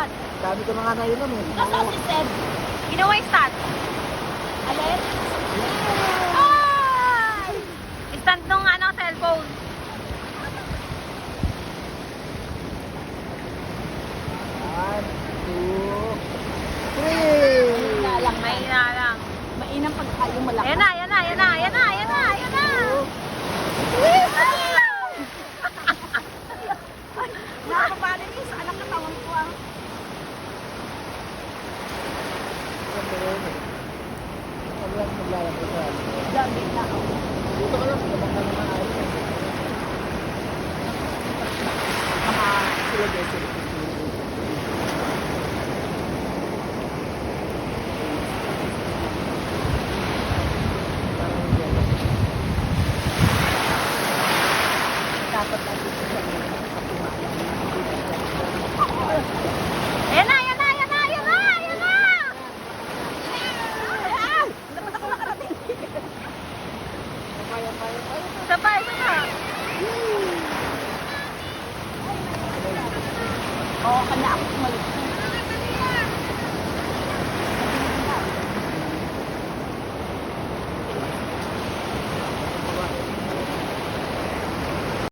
yan. Dami ko na nga nainom eh. Nasaan si Seb? Ginawa yung stand. Alin? Ay! Stand nung cellphone. One, two, three. Mahina lang. May na lang. Mainam pag yung malaki. Ayan na, ayan na, ayan na, ayan na, ayan na, ayan na. Nakapapalin niyo sa anak na tawang ko ah. Ano lang maglalaki sa Gamit na ako. dito ka lang, labang ka naman ayos. Sila guys, sila. Parang yan. Dapat natin siya sa pumayang. Ayan na, ayan na, ayan na, ayan na, ayan na. Dapat ako nakarating. Kaya. Isa pa, isa pa. Oo, kanya ako sumalit.